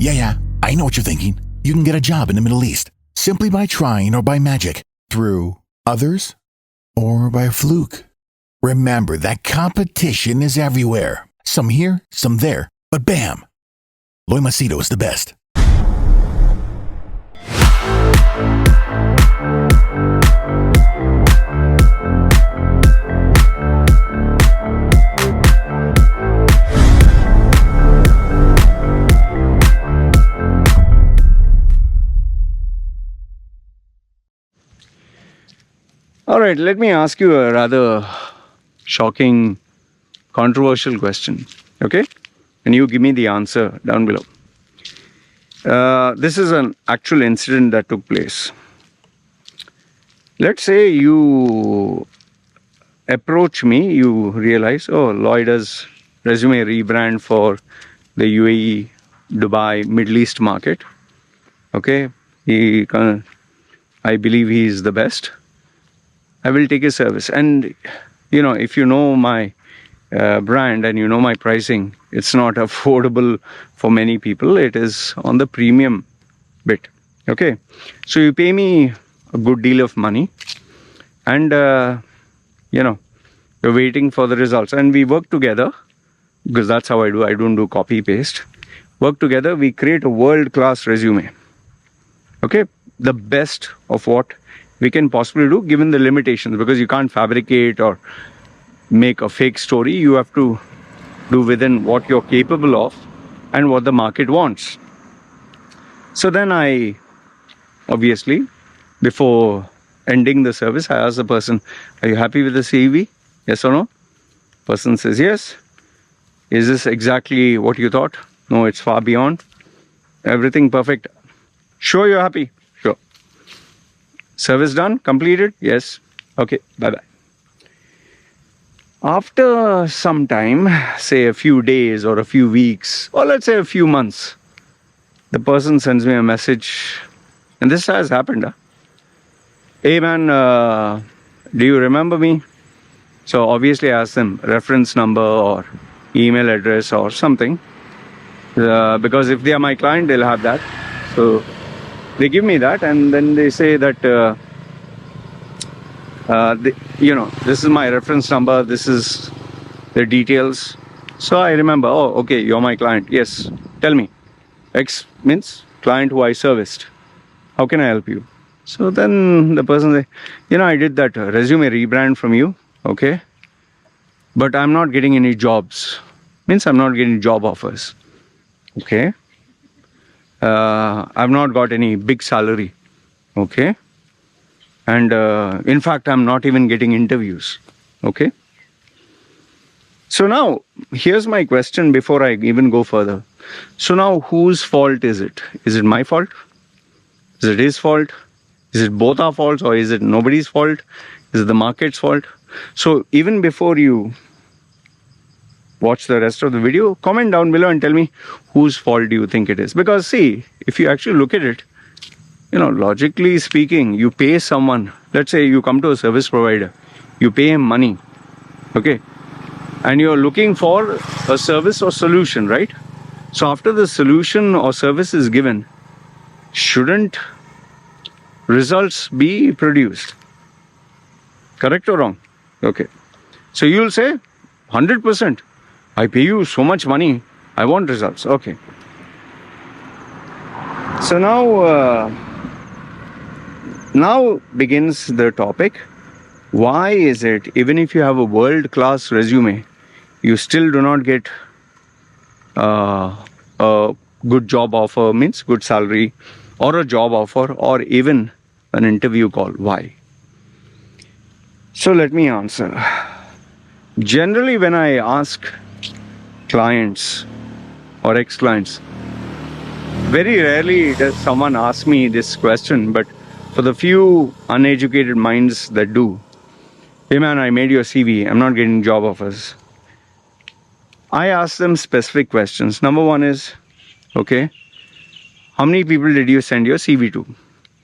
Yeah, I know what you're thinking. You can get a job in the Middle East simply by trying or by magic, through others, or by a fluke. Remember that competition is everywhere. Some here, some there, but bam! Loy Machedo is the best. All right, let me ask you a rather shocking, controversial question, okay? And you give me the answer down below. This is an actual incident that took place. Let's say you approach me, you realize, oh, Loy does resume rebrand for the UAE, Dubai, Middle East market. Okay, I believe he is the best. I will take his service. And, you know, if you know my brand and you know my pricing, it's not affordable for many people. It is on the premium bit. Okay. So you pay me a good deal of money and, you know, you're waiting for the results. And we work together because that's how I do. I don't do copy paste. Work together. We create a world-class resume. Okay. The best of what we can possibly do given the limitations, because you can't fabricate or make a fake story. You have to do within what you're capable of and what the market wants. So then I, obviously, before ending the service, I ask the person, are you happy with the CV? Yes or no? Person says yes. Is this exactly what you thought? No, it's far beyond. Everything perfect. Sure, you're happy? Sure. Service done? Completed? Yes. Okay, bye-bye. After some time, say a few days or a few weeks, or let's say a few months, the person sends me a message, and this has happened. Hey man, do you remember me? So obviously I ask them reference number or email address or something, because if they are my client, they'll have that. So they give me that, and then they say that, you know, this is my reference number, this is the details. So I remember, oh, okay, you're my client. Yes, tell me. X means client who I serviced. How can I help you? So then the person say, you know, I did that resume rebrand from you, okay? But I'm not getting any jobs. Means I'm not getting job offers, okay? I've not got any big salary, okay? And in fact, I'm not even getting interviews, okay? So now, here's my question before I even go further. So now, whose fault is it? Is it my fault? Is it his fault? Is it both our faults, or is it nobody's fault? Is it the market's fault? So even before you watch the rest of the video, comment down below and tell me whose fault do you think it is. Because see, if you actually look at it, you know, logically speaking, you pay someone, let's say you come to a service provider, you pay him money, okay? And you're looking for a service or solution, right? So after the solution or service is given, shouldn't results be produced? Correct or wrong? Okay. So you'll say, 100%. I pay you so much money, I want results. Okay. So now begins the topic. Why is it, even if you have a world-class resume, you still do not get a good job offer, means good salary, or a job offer, or even an interview call? Why? So let me answer. Generally, when I ask clients or ex-clients, very rarely does someone ask me this question, but for the few uneducated minds that do, hey man, I made your CV, I'm not getting job offers. I ask them specific questions. Number one is, okay, how many people did you send your CV to?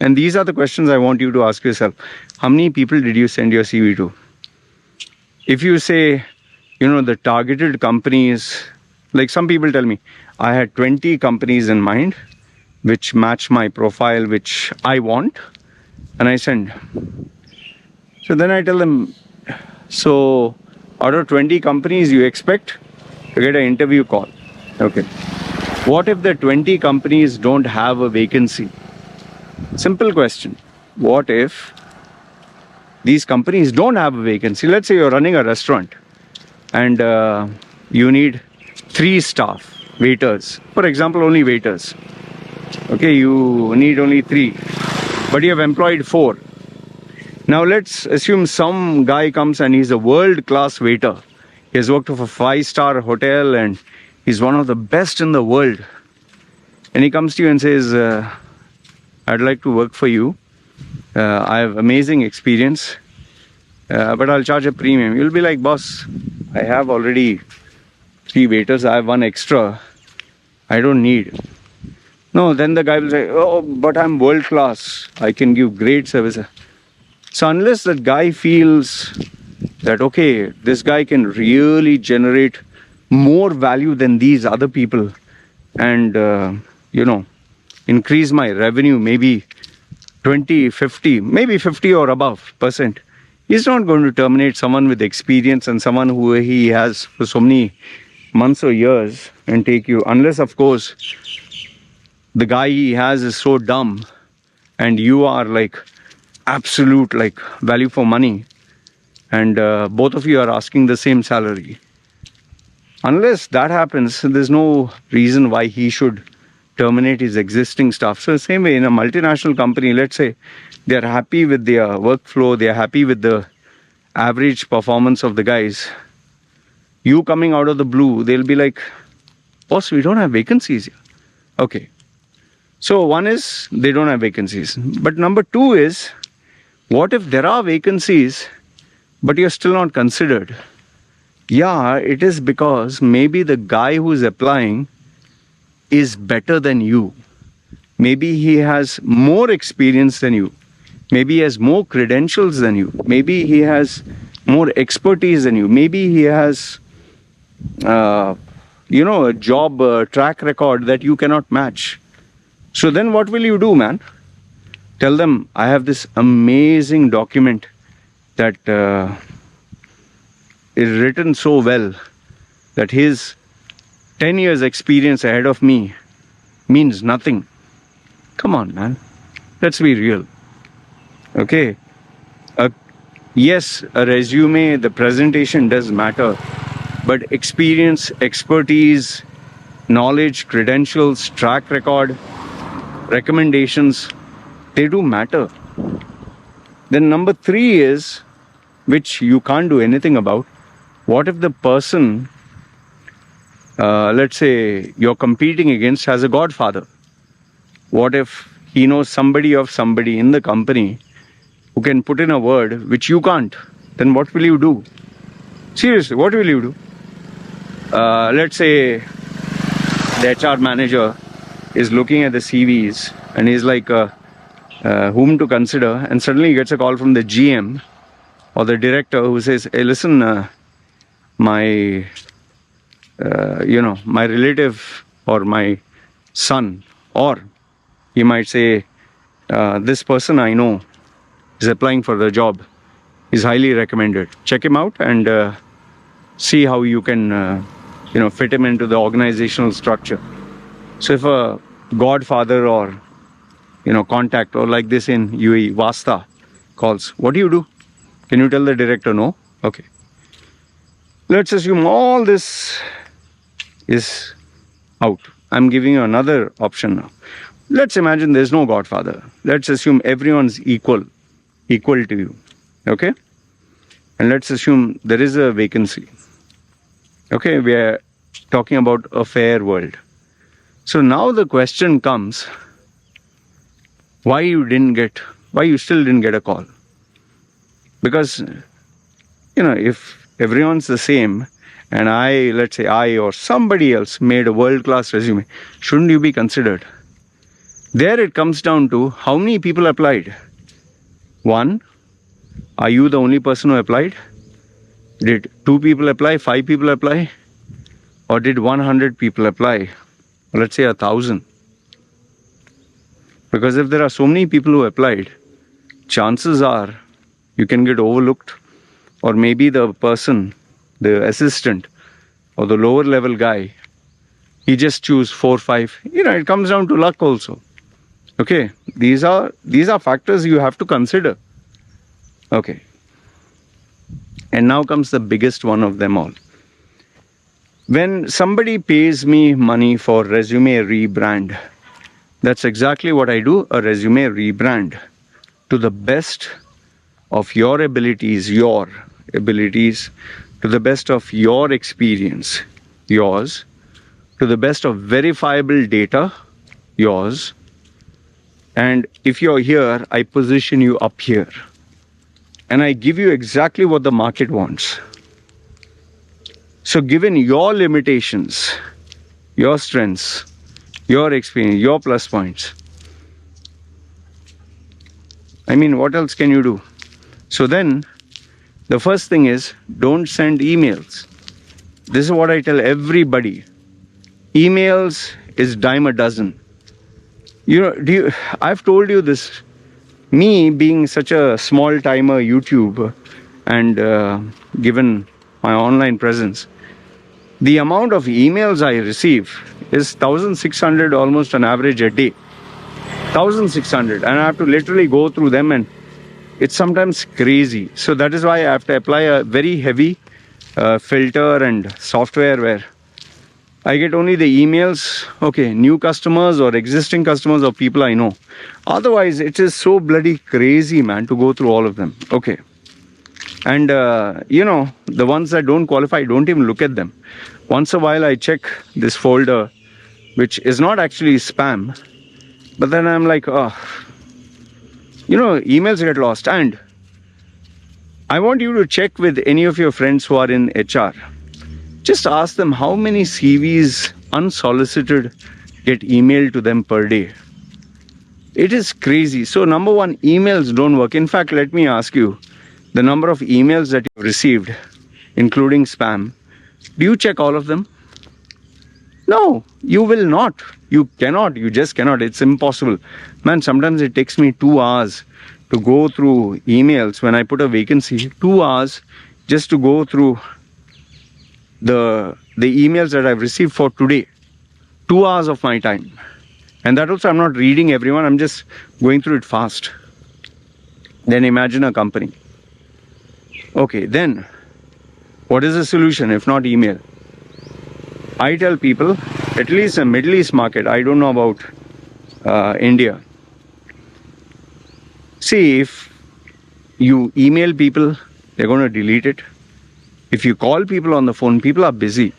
And these are the questions I want you to ask yourself. How many people did you send your CV to? If you say, you know, the targeted companies, like some people tell me, I had 20 companies in mind which match my profile, which I want, and I send. So then I tell them, so out of 20 companies, you expect to get an interview call. Okay. What if the 20 companies don't have a vacancy? Simple question. What if these companies don't have a vacancy? Let's say you're running a restaurant and you need 3 staff, waiters. For example, only waiters. Okay, you need only 3, but you have employed 4. Now let's assume some guy comes and he's a world-class waiter. He has worked for a 5-star hotel and he's one of the best in the world. And he comes to you and says, I'd like to work for you. I have amazing experience, but I'll charge a premium. You'll be like, boss, I have already 3 waiters. I have 1 extra. I don't need. No, then the guy will say, oh, but I'm world class. I can give great service. So unless that guy feels that, okay, this guy can really generate more value than these other people and, increase my revenue maybe 20, 50, maybe 50 or above %, he's not going to terminate someone with experience and someone who he has for so many months or years and take you, unless, of course, the guy he has is so dumb and you are like absolute like value for money and both of you are asking the same salary. Unless that happens, there's no reason why he should terminate his existing staff. So same way in a multinational company, let's say they're happy with their workflow, they're happy with the average performance of the guys. You coming out of the blue, they'll be like, boss, we don't have vacancies here. Okay. So one is they don't have vacancies. But number 2 is, what if there are vacancies, but you're still not considered? Yeah, it is because maybe the guy who is applying is better than you. Maybe he has more experience than you. Maybe he has more credentials than you. Maybe he has more expertise than you. Maybe he has, a job track record that you cannot match. So then what will you do, man? Tell them, I have this amazing document that is written so well that his 10 years experience ahead of me means nothing. Come on, man. Let's be real. Okay. Yes, a resume, the presentation does matter. But experience, expertise, knowledge, credentials, track record, recommendations, they do matter. Then number 3 is, which you can't do anything about, what if the person, let's say you're competing against, has a godfather? What if he knows somebody of somebody in the company who can put in a word which you can't? Then what will you do? Seriously, what will you do? Let's say the HR manager is looking at the CVs and he's like, whom to consider, and suddenly he gets a call from the GM or the director who says, hey, listen, my relative or my son, or he might say, this person I know is applying for the job, is highly recommended. Check him out and see how you can fit him into the organizational structure. So if a godfather or contact, or like this in UAE, Vasta calls, what do you do? Can you tell the director no? Okay. Let's assume all this is out. I'm giving you another option now. Let's imagine there's no godfather. Let's assume everyone's equal to you. Okay? And let's assume there is a vacancy. Okay, we are talking about a fair world. So now the question comes, why you still didn't get a call? Because, if everyone's the same and let's say I or somebody else made a world-class resume, shouldn't you be considered? There it comes down to how many people applied. 1, are you the only person who applied? Did 2 people apply, 5 people apply? Or did 100 people apply? or let's say 1,000. Because if there are so many people who applied, chances are you can get overlooked, or maybe the person, the assistant, or the lower level guy, he just choose 4, 5. It comes down to luck also. Okay, these are factors you have to consider. Okay. And now comes the biggest one of them all. When somebody pays me money for resume rebrand, that's exactly what I do, a resume rebrand to the best of your abilities, to the best of your experience, yours, to the best of verifiable data, yours. And if you're here, I position you up here. And I give you exactly what the market wants. So given your limitations, your strengths, your experience, your plus points, what else can you do? So then, the first thing is, don't send emails. This is what I tell everybody. Emails is dime a dozen. I've told you this. Me being such a small timer YouTube and given my online presence, the amount of emails I receive is 1,600 almost on average a day. 1,600, and I have to literally go through them, and it's sometimes crazy. So that is why I have to apply a very heavy filter and software where I get only the emails, okay, new customers or existing customers or people I know. Otherwise, it is so bloody crazy, man, to go through all of them. Okay. And, the ones that don't qualify, don't even look at them. Once a while, I check this folder, which is not actually spam. But then I'm like, emails get lost. And I want you to check with any of your friends who are in HR. Just ask them how many CVs unsolicited get emailed to them per day. It is crazy. So number one, emails don't work. In fact, let me ask you, the number of emails that you've received, including spam, do you check all of them? No, you will not. You cannot. You just cannot. It's impossible. Man, sometimes it takes me 2 hours to go through emails when I put a vacancy. 2 hours just to go through the emails that I've received for today. 2 hours of my time. And that also I'm not reading everyone. I'm just going through it fast. Then imagine a company. Okay, then what is the solution if not email? I tell people, at least the Middle East market, I don't know about India. See, if you email people, they're going to delete it. If you call people on the phone, people are busy.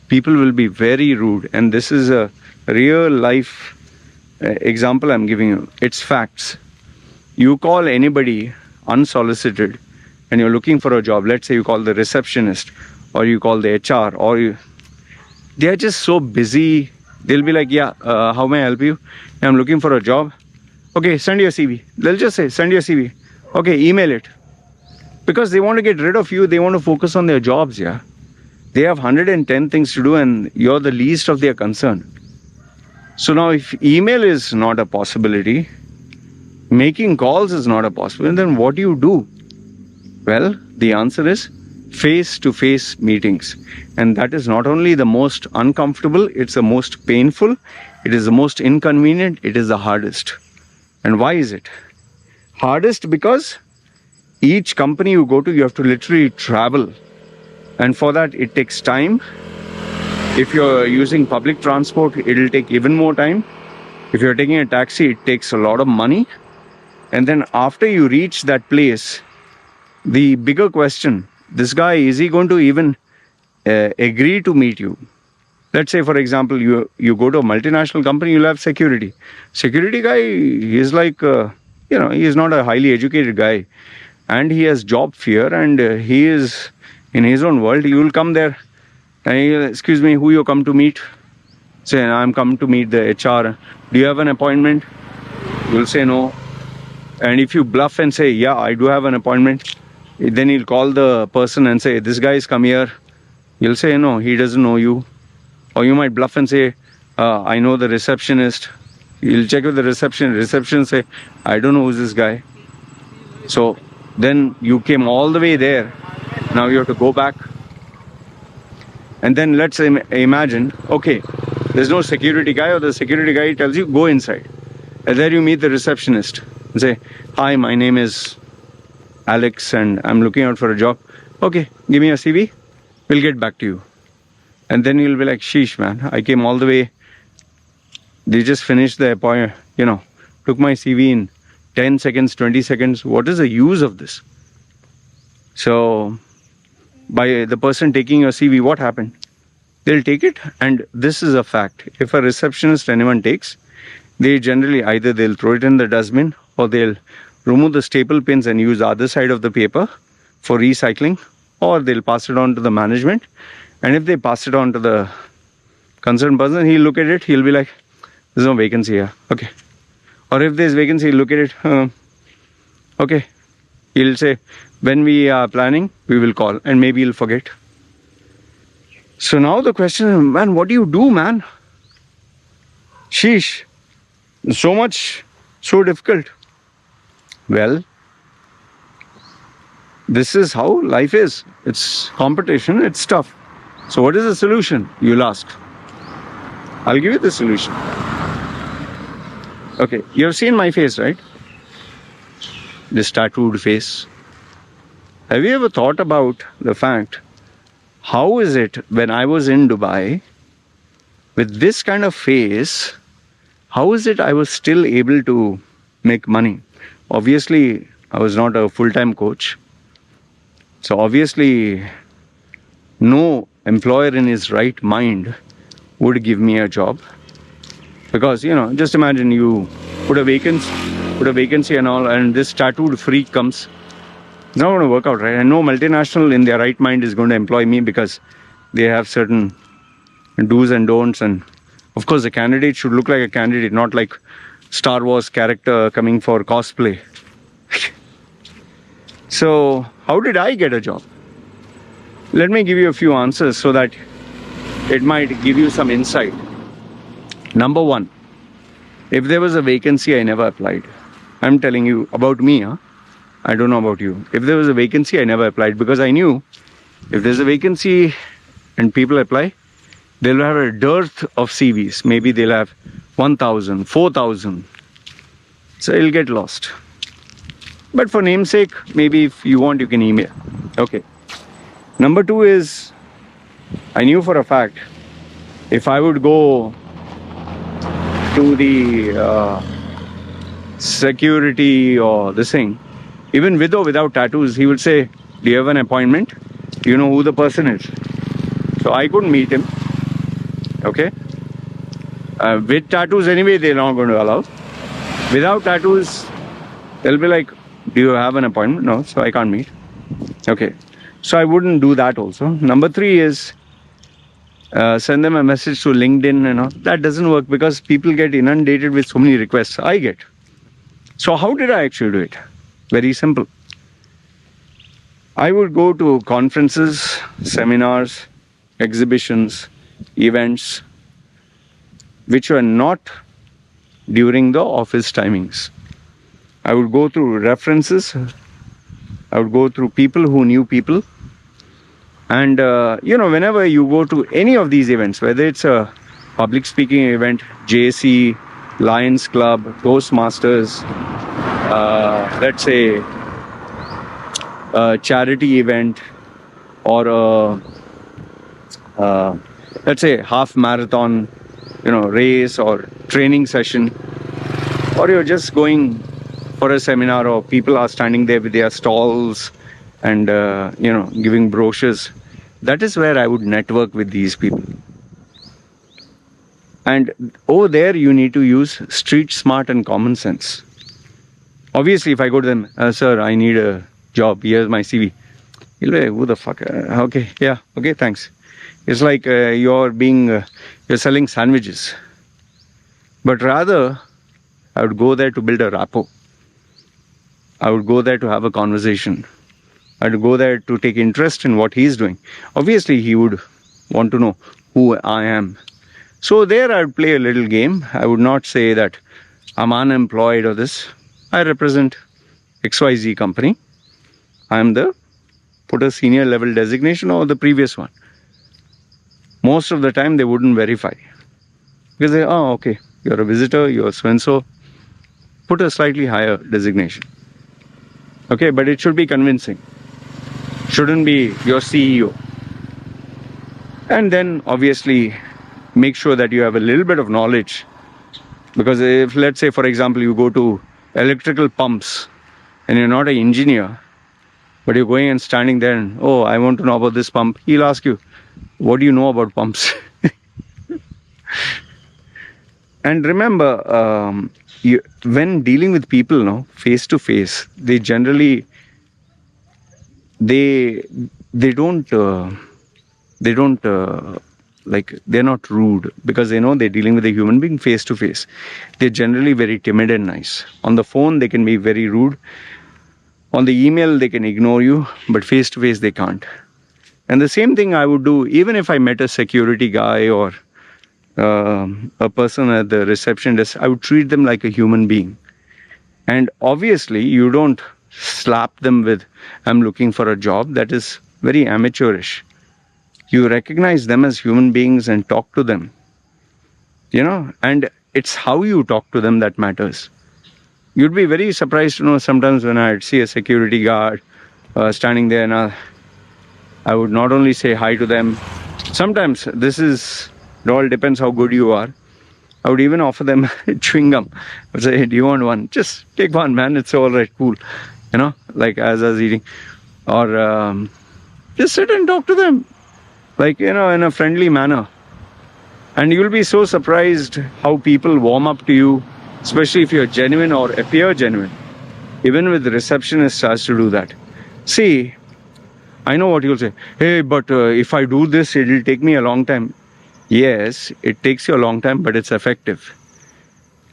People will be very rude. And this is a real life example I'm giving you. It's facts. You call anybody unsolicited and you're looking for a job. Let's say you call the receptionist or you call the HR they're just so busy. They'll be like, yeah, how may I help you? I'm looking for a job. Okay, send your CV. They'll just say, send your CV. Okay, email it. Because they want to get rid of you. They want to focus on their jobs, yeah. They have 110 things to do and you're the least of their concern. So now if email is not a possibility, making calls is not a possibility, then what do you do? Well, the answer is face-to-face meetings. And that is not only the most uncomfortable, it's the most painful, it is the most inconvenient, it is the hardest. And why is it? Hardest because each company you go to, you have to literally travel. And for that, it takes time. If you're using public transport, it'll take even more time. If you're taking a taxi, it takes a lot of money. And then after you reach that place, the bigger question, this guy, is he going to even agree to meet you? Let's say, for example, you go to a multinational company, you'll have security. Security guy, he's like, he's not a highly educated guy. And he has job fear and he is in his own world. He will come there and he'll, excuse me, who you come to meet? Say, I'm come to meet the HR. Do you have an appointment? You'll say no. And if you bluff and say, yeah, I do have an appointment, then he'll call the person and say, this guy is come here. You'll say, no, he doesn't know you. Or you might bluff and say, I know the receptionist. You'll check with the reception. Reception say, I don't know who's this guy. So then you came all the way there. Now you have to go back. And then let's imagine, okay, there's no security guy, or the security guy tells you, go inside. And there you meet the receptionist and say, hi, my name is Alex and I'm looking out for a job. Okay, give me a CV. We'll get back to you. And then you'll be like, sheesh, man, I came all the way. They just finished the appointment, took my CV in 10 seconds, 20 seconds. What is the use of this? So by the person taking your CV, what happened? They'll take it, and this is a fact. If a receptionist anyone takes, they generally either they'll throw it in the dustbin, or they'll remove the staple pins and use the other side of the paper for recycling, or they'll pass it on to the management. And if they pass it on to the concerned person, he'll look at it, he'll be like, there's no vacancy here. Okay. Or if there's vacancy, he'll look at it. Okay. He'll say, when we are planning, we will call, and maybe he'll forget. So now the question is, man, what do you do, man? Sheesh. So much, so difficult. Well, this is how life is. It's competition, it's tough. So what is the solution, you'll ask? I'll give you the solution. Okay, you have seen my face, right? This tattooed face. Have you ever thought about the fact, how is it when I was in Dubai, with this kind of face, how is it I was still able to make money? Obviously, I was not a full-time coach. So obviously, no employer in his right mind would give me a job. Because, just imagine you put a vacancy and all, and this tattooed freak comes. It's not going to work out, right? And no multinational in their right mind is going to employ me, because they have certain do's and don'ts. And of course, the candidate should look like a candidate, not like Star Wars character coming for cosplay. So how did I get a job? Let me give you a few answers so that it might give you some insight. Number one, if there was a vacancy, I never applied. I'm telling you about me, I don't know about you. If there was a vacancy, I never applied, because I knew if there's a vacancy and people apply, they'll have a dearth of CVs. Maybe they'll have 1,000, 4,000. So it'll get lost. But for namesake, maybe if you want, you can email. Okay. Number two is, I knew for a fact, if I would go to the security or this thing, even with or without tattoos, he would say, do you have an appointment? Do you know who the person is? So I couldn't meet him. Okay. With tattoos anyway, they're not going to allow. Without tattoos, they'll be like, do you have an appointment? No, so I can't meet. Okay. So I wouldn't do that also. Number three is, send them a message to LinkedIn and all. That doesn't work, because people get inundated with so many requests. I get. So how did I actually do it? Very simple. I would go to conferences, seminars, exhibitions, events, which were not during the office timings. I would go through references. I would go through people who knew people. And, whenever you go to any of these events, whether it's a public speaking event, JC, Lions Club, Toastmasters, let's say a charity event, or let's say half marathon, race or training session, or you're just going for a seminar, or people are standing there with their stalls and, giving brochures. That is where I would network with these people. And over there, you need to use street smart and common sense. Obviously, if I go to them, sir, I need a job, here's my CV. He'll be like, who the fuck? Okay, yeah, okay, thanks. It's like you're selling sandwiches. But rather, I would go there to build a rapport. I would go there to have a conversation. I would go there to take interest in what he's doing. Obviously, he would want to know who I am. So there I would play a little game. I would not say that I'm unemployed or this. I represent XYZ company. I'm the, put a senior level designation or the previous one. Most of the time they wouldn't verify. Because they, oh, okay, you're a visitor, you're so-and-so. Put a slightly higher designation. Okay, but it should be convincing. Shouldn't be your CEO. And then obviously make sure that you have a little bit of knowledge. Because if, let's say, for example, you go to electrical pumps and you're not an engineer, but you're going and standing there and, oh, I want to know about this pump. He'll ask you, what do you know about pumps? And remember, when dealing with people, no, face to face, they generally, they don't like, they're not rude, because they know they're dealing with a human being face to face. They're generally very timid and nice. On the phone, they can be very rude. On the email, they can ignore you, but face to face, they can't. And the same thing I would do even if I met a security guy or a person at the reception desk. I would treat them like a human being. And obviously, you don't slap them with, I'm looking for a job. That is very amateurish. You recognize them as human beings and talk to them. And it's how you talk to them that matters. You'd be very surprised to know sometimes when I'd see a security guard standing there, and I would not only say hi to them. Sometimes it all depends how good you are. I would even offer them chewing gum. I would say, hey, do you want one? Just take one, man. It's all right, cool. Like as I was eating. Or just sit and talk to them. Like, in a friendly manner. And you'll be so surprised how people warm up to you, especially if you're genuine or appear genuine. Even with the receptionist starts to do that. See, I know what you'll say. Hey, but if I do this, it'll take me a long time. Yes, it takes you a long time, but it's effective.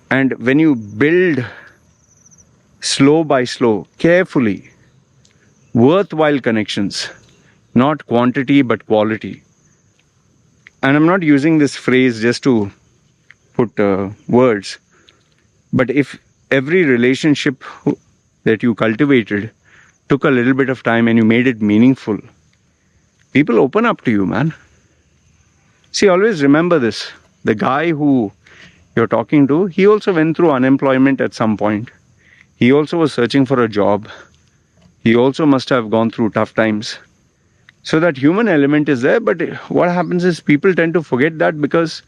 And when you build slow by slow, carefully, worthwhile connections, not quantity but quality. And I'm not using this phrase just to put words, but if every relationship that you cultivated took a little bit of time and you made it meaningful, people open up to you, man. See, always remember this. The guy who you're talking to, he also went through unemployment at some point. He also was searching for a job. He also must have gone through tough times. So that human element is there, but what happens is people tend to forget that because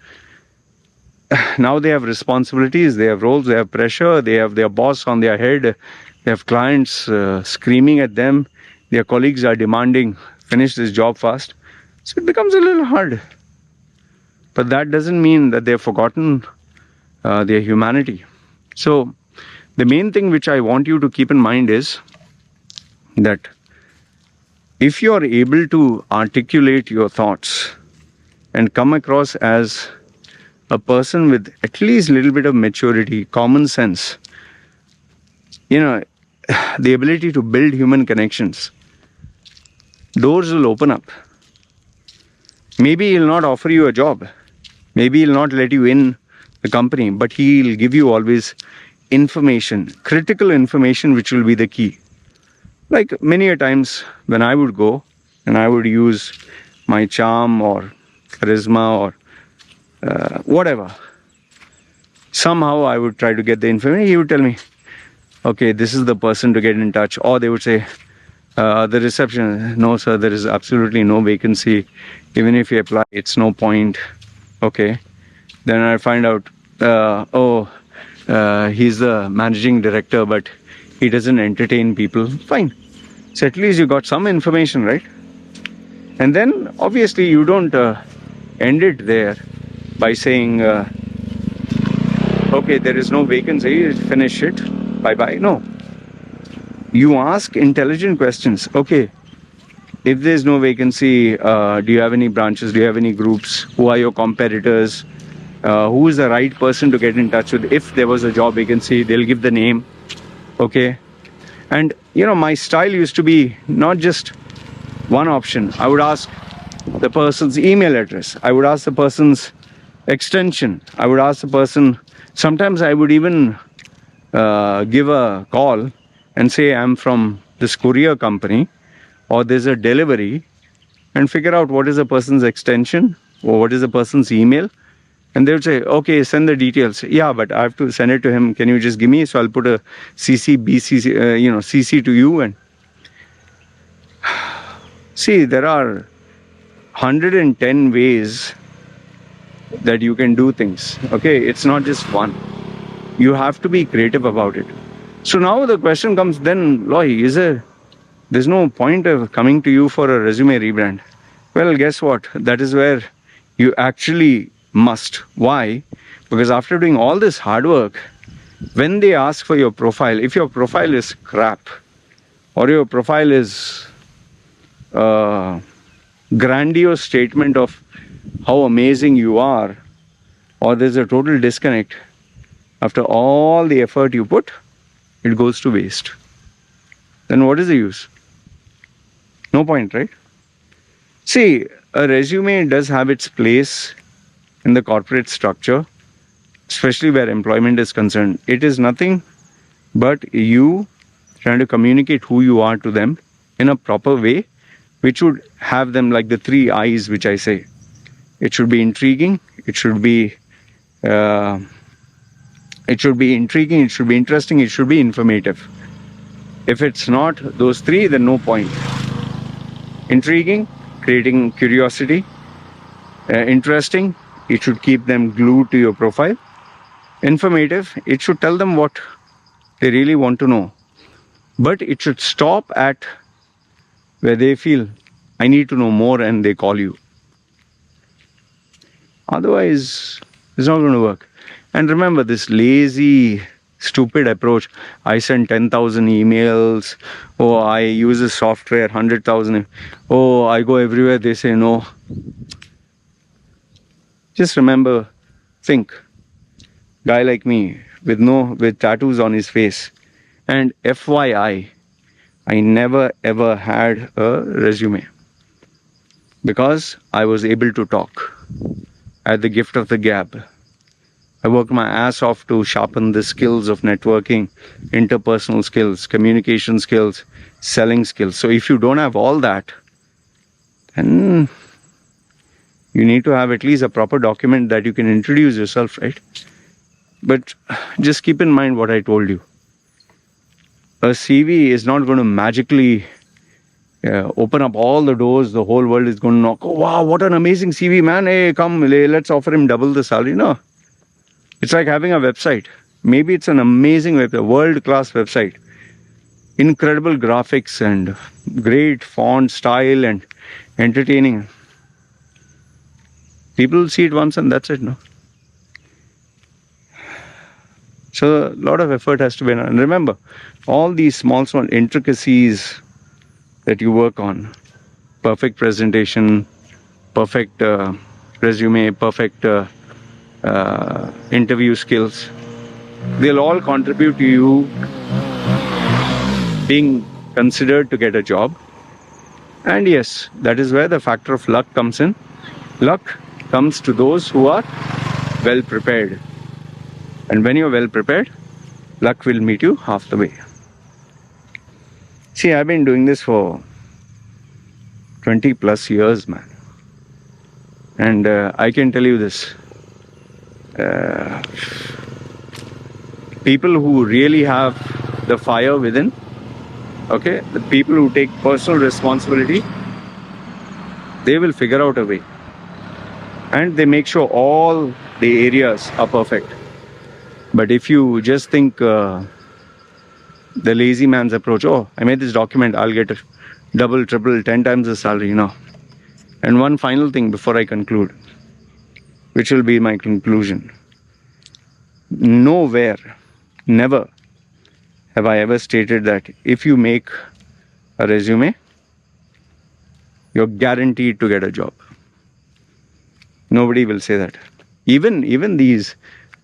now they have responsibilities, they have roles, they have pressure, they have their boss on their head, they have clients screaming at them, their colleagues are demanding, finish this job fast. So it becomes a little hard. But that doesn't mean that they've forgotten their humanity. So the main thing which I want you to keep in mind is that if you are able to articulate your thoughts and come across as a person with at least a little bit of maturity, common sense, the ability to build human connections, doors will open up. Maybe he'll not offer you a job. Maybe he'll not let you in the company, but he'll give you always information, critical information, which will be the key. Like many a times when I would go and I would use my charm or charisma or whatever, somehow I would try to get the information. He would tell me, okay, this is the person to get in touch. Or they would say, the reception, no sir, there is absolutely no vacancy. Even if you apply, it's no point. Okay. Then I find out, he's the managing director, but he doesn't entertain people. Fine. So at least you got some information, right? And then obviously you don't end it there by saying, okay, there is no vacancy, finish it, bye-bye. No. You ask intelligent questions. Okay, if there's no vacancy, do you have any branches? Do you have any groups? Who are your competitors? Who is the right person to get in touch with? If there was a job vacancy, they'll give the name. Okay. And, my style used to be not just one option. I would ask the person's email address. I would ask the person's extension. I would ask the person, sometimes I would even give a call and say I'm from this courier company or there's a delivery, and figure out what is the person's extension or what is the person's email. And they would say, okay, send the details. Yeah, but I have to send it to him. Can you just give me? So I'll put a CC, BCC, CC to you. And see, there are 110 ways that you can do things. Okay, it's not just one. You have to be creative about it. So now the question comes then, Loy, there's no point of coming to you for a resume rebrand. Well, guess what? That is where you actually must. Why? Because after doing all this hard work, when they ask for your profile, if your profile is crap or your profile is a grandiose statement of how amazing you are, or there's a total disconnect, after all the effort you put, it goes to waste. Then what is the use? No point, right? See, a resume does have its place in the corporate structure, especially where employment is concerned. It is nothing but you trying to communicate who you are to them in a proper way, which would have them like the 3 I's which I say. It should be intriguing, it should be intriguing, it should be interesting, it should be informative. If it's not those 3, then no point. Intriguing, creating curiosity. Interesting, it should keep them glued to your profile. Informative, it should tell them what they really want to know. But it should stop at where they feel, I need to know more, and they call you. Otherwise, it's not going to work. And remember, this lazy, stupid approach, I send 10,000 emails, oh, I use a software, 100,000, oh, I go everywhere, they say no. Just remember, think, guy like me with tattoos on his face, and FYI, I never ever had a resume because I was able to talk. I had the gift of the gab. I worked my ass off to sharpen the skills of networking, interpersonal skills, communication skills, selling skills. So if you don't have all that, then you need to have at least a proper document that you can introduce yourself, right? But just keep in mind what I told you. A CV is not going to magically open up all the doors. The whole world is going to knock. Oh, wow, what an amazing CV, man. Hey, come, let's offer him double the salary. No. It's like having a website. Maybe it's an amazing website, world-class website. Incredible graphics and great font style and entertaining. People see it once and that's it, no? So a lot of effort has to be done. And remember, all these small intricacies that you work on, perfect presentation, perfect resume, perfect interview skills, they'll all contribute to you being considered to get a job. And yes, that is where the factor of luck comes in. Luck comes to those who are well prepared. And when you're well prepared, luck will meet you half the way. See, I've been doing this for 20 plus years, man. And I can tell you this. People who really have the fire within, okay, the people who take personal responsibility, they will figure out a way. And they make sure all the areas are perfect. But if you just think the lazy man's approach, oh, I made this document, I'll get double, triple, 10 times the salary, you know. And one final thing before I conclude, which will be my conclusion. Nowhere, never have I ever stated that if you make a resume, you're guaranteed to get a job. Nobody will say that. Even these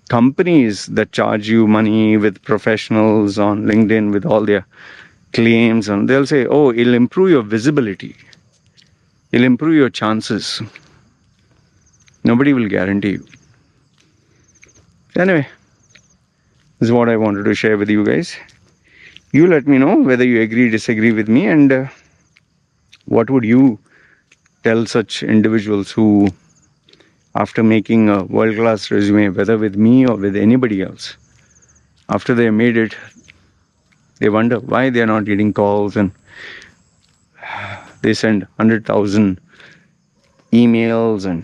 companies that charge you money with professionals on LinkedIn with all their claims, and they'll say, oh, it'll improve your visibility. It'll improve your chances. Nobody will guarantee you. Anyway, this is what I wanted to share with you guys. You let me know whether you agree, disagree with me, and what would you tell such individuals who, after making a world-class resume, whether with me or with anybody else, after they made it, they wonder why they are not getting calls, and they send 100,000 emails, and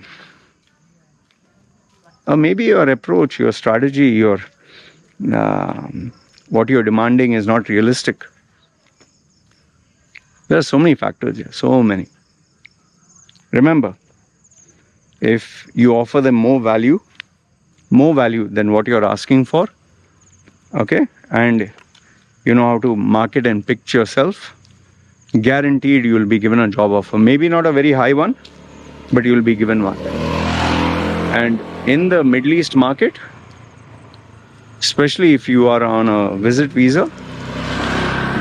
maybe your approach, your strategy, your what you're demanding is not realistic. There are so many factors here, so many. Remember, if you offer them more value than what you're asking for, okay, and you know how to market and pitch yourself, guaranteed you will be given a job offer. Maybe not a very high one, but you will be given one. And in the Middle East market, especially if you are on a visit visa,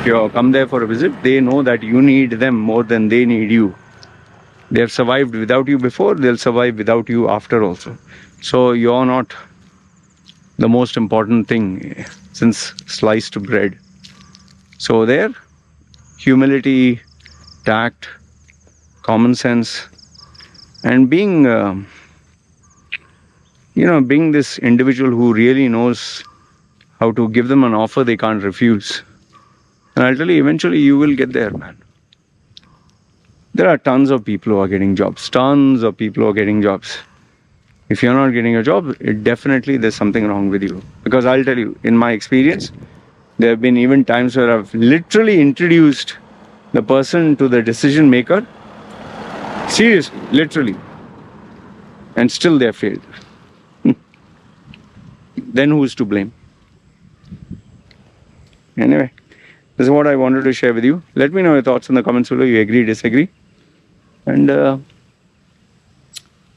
if you come there for a visit, they know that you need them more than they need you. They have survived without you before, they'll survive without you after also. So you're not the most important thing since sliced bread. So there, humility, tact, common sense, and being being this individual who really knows how to give them an offer they can't refuse. And I'll tell you, eventually you will get there, man. There are tons of people who are getting jobs. Tons of people who are getting jobs. If you're not getting a job, definitely there's something wrong with you. Because I'll tell you, in my experience, there have been even times where I've literally introduced the person to the decision maker. Seriously, literally. And still they have failed. Then who's to blame? Anyway, this is what I wanted to share with you. Let me know your thoughts in the comments below. You agree, disagree? And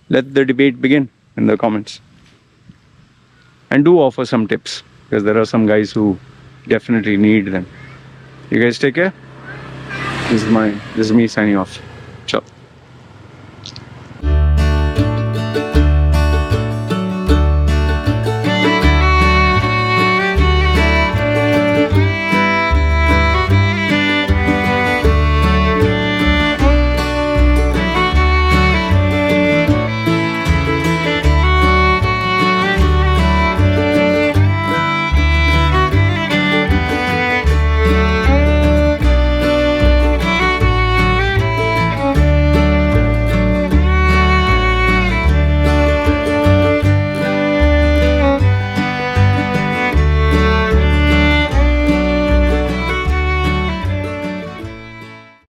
let the debate begin in the comments. And do offer some tips, because there are some guys who definitely need them. You guys take care. This is me signing off. Ciao.